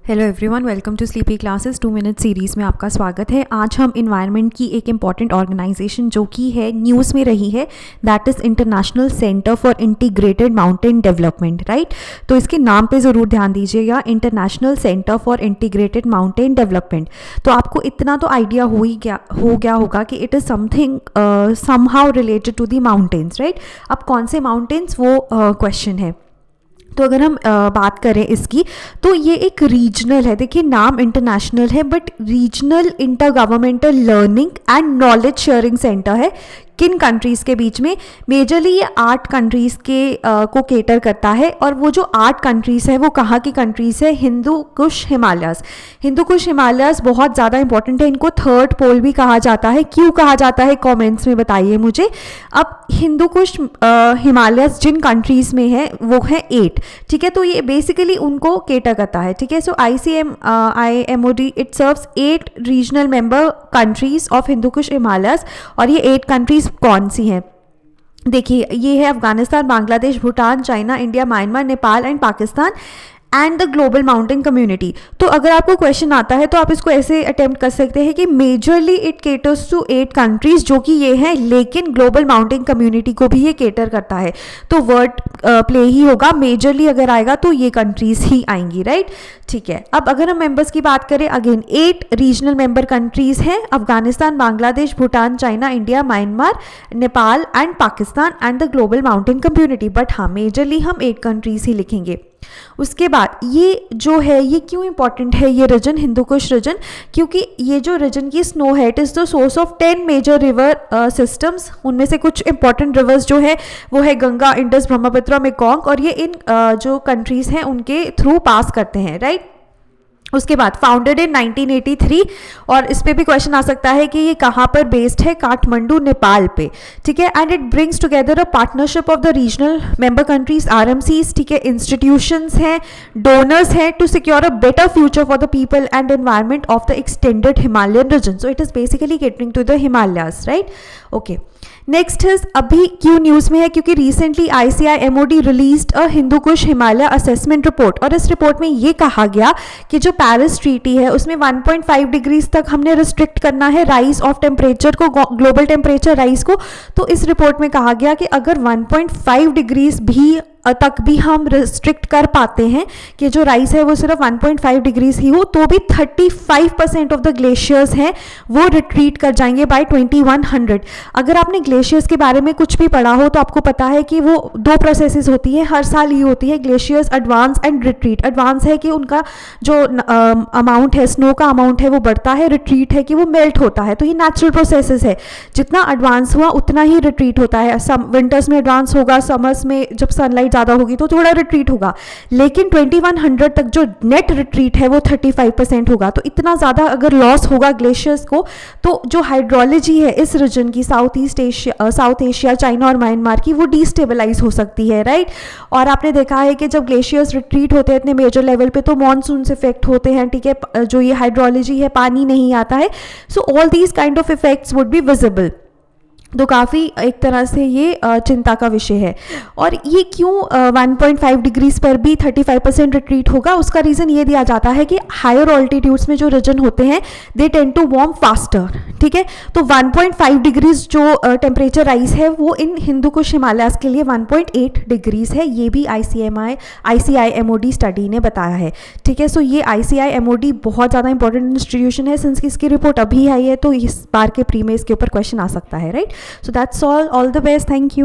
Hello everyone, welcome to sleepy classes 2 minute series में आपका स्वागत है। आज हम इन्वायरमेंट की एक इम्पॉर्टेंट ऑर्गेनाइजेशन जो कि है न्यूज़ में रही है, that is International Centre for Integrated Mountain Development, right. तो इसके नाम पे ज़रूर ध्यान दीजिएगा, International Centre for Integrated Mountain Development. तो आपको इतना तो आइडिया हो गया होगा कि it is something somehow related to the mountains, right. अब कौन से माउंटेन्स, वो क्वेश्चन है। तो अगर हम बात करें इसकी, तो ये एक रीजनल है। देखिए, नाम इंटरनेशनल है but regional inter governmental learning and knowledge sharing centre है। किन कंट्रीज़ के बीच में? मेजरली ये 8 कंट्रीज़ के को केटर करता है। और वो जो 8 कंट्रीज़ है वो कहाँ की कंट्रीज़ है? हिंदू कुश हिमालयस। हिंदू कुश हिमालयस बहुत ज़्यादा इंपॉर्टेंट है। इनको थर्ड पोल भी कहा जाता है। क्यों कहा जाता है, कमेंट्स में बताइए मुझे। अब हिंदू कुश हिमालयस जिन कंट्रीज़ में है वो है 8, ठीक है। तो ये बेसिकली उनको केटर करता है, ठीक है। सो ICMOD it serves 8 regional member countries of Hindu Kush Himalayas. और ये 8 कंट्रीज़ कौन सी हैं? देखिए, ये है Afghanistan, Bangladesh, Bhutan, China, India, Myanmar, Nepal and Pakistan and the global mountain community. तो अगर आपको क्वेश्चन आता है तो आप इसको ऐसे अटेम्प्ट कर सकते हैं कि majorly it caters to 8 countries, जो कि ये हैं, लेकिन ग्लोबल माउंटेन कम्युनिटी को भी ये केटर करता है। तो वर्ड प्ले ही होगा, मेजरली अगर आएगा तो ये कंट्रीज ही आएंगी, राइट, ठीक है। अब अगर हम मेंबर्स की बात करें, अगेन 8 रीजनल मेंबर कंट्रीज हैं, Afghanistan, Bangladesh, Bhutan, China, India, Myanmar, Nepal and Pakistan and the global mountain community. But हाँ, मेजरली हम 8 कंट्रीज ही लिखेंगे। उसके बाद ये जो है, ये क्यों इंपॉर्टेंट है ये रीजन, हिंदू कुश रीजन? क्योंकि ये जो रीजन की स्नो है, it is the source of 10 major river systems. उनमें से कुछ इंपॉर्टेंट रिवर्स जो है वो है गंगा, इंडस, ब्रह्मपुत्र, मेकोंग, और ये इन जो कंट्रीज हैं उनके थ्रू पास करते हैं, राइट। उसके बाद फाउंडेड इन 1983, और इस पे भी क्वेश्चन आ सकता है कि ये कहाँ पर बेस्ड है? काठमांडू, नेपाल पे, ठीक है। And it brings together a partnership of the regional member countries, RMCs, ठीक है, इंस्टीट्यूशंस हैं, डोनर्स हैं, to secure a better future for the people and environment of the extended Himalayan region. So it is basically catering to the Himalayas, right, okay. Next is, अभी क्यों news में है? क्योंकि recently ICIMOD released a Hindu Kush Himalaya assessment report, और इस report में ये कहा गया कि जो पेरिस ट्रीटी है उसमें 1.5 डिग्रीज तक हमने रिस्ट्रिक्ट करना है राइज ऑफ टेम्परेचर को, ग्लोबल टेम्परेचर राइज को। तो इस रिपोर्ट में कहा गया कि अगर 1.5 डिग्रीज भी तक भी हम रिस्ट्रिक्ट कर पाते हैं कि जो राइस है वो सिर्फ 1.5 डिग्रीज ही हो, तो भी 35% ऑफ द ग्लेशियर्स हैं वो रिट्रीट कर जाएंगे बाय 2100। अगर आपने ग्लेशियर्स के बारे में कुछ भी पढ़ा हो तो आपको पता है कि वो 2 प्रोसेसेस होती है, हर साल ये होती है, glaciers advance and retreat. Advance है कि उनका जो अमाउंट है, स्नो का अमाउंट है वो बढ़ता है, रिट्रीट है कि वो मेल्ट होता है। तो ये नेचुरल प्रोसेसेस है, जितना एडवांस हुआ उतना ही रिट्रीट होता है। विंटर्स में एडवांस होगा, समर्स में जब सनलाइट ज़्यादा होगी तो थोड़ा रिट्रीट होगा, लेकिन 2100 तक जो नेट रिट्रीट है वो 35% होगा। तो इतना ज़्यादा अगर लॉस होगा ग्लेशियर्स को, तो जो हाइड्रोलॉजी है इस रीजन की, साउथ एशिया, चाइना और म्यांमार की, वो डिस्टेबलाइज हो सकती है, राइट। और आपने देखा है कि जब ग्लेशियर्स रिट्रीट होते हैं इतने मेजर लेवल पे तो मॉनसून इफेक्ट होते हैं, ठीक है, जो ये हाइड्रोलॉजी है, पानी नहीं आता है। So all these kind of effects would be visible. तो काफ़ी एक तरह से ये चिंता का विषय है। और ये क्यों 1.5 डिग्रीज पर भी 35% रिट्रीट होगा? उसका रीज़न ये दिया जाता है कि हायर ऑल्टीट्यूड्स में जो रीजन होते हैं they tend to warm faster, ठीक है। तो 1.5 डिग्रीज जो टेम्परेचर राइज है वो इन हिंदू कुश हिमालयास के लिए 1.8 डिग्रीज है। ये भी ICIMOD स्टडी ने बताया है, ठीक है। सो ये ICIMOD बहुत ज़्यादा इंपॉर्टेंट इंस्टीट्यूशन है, सिंस इसकी रिपोर्ट अभी आई है तो इस बार के प्री में इसके ऊपर क्वेश्चन आ सकता है, right. So that's all the best, thank you.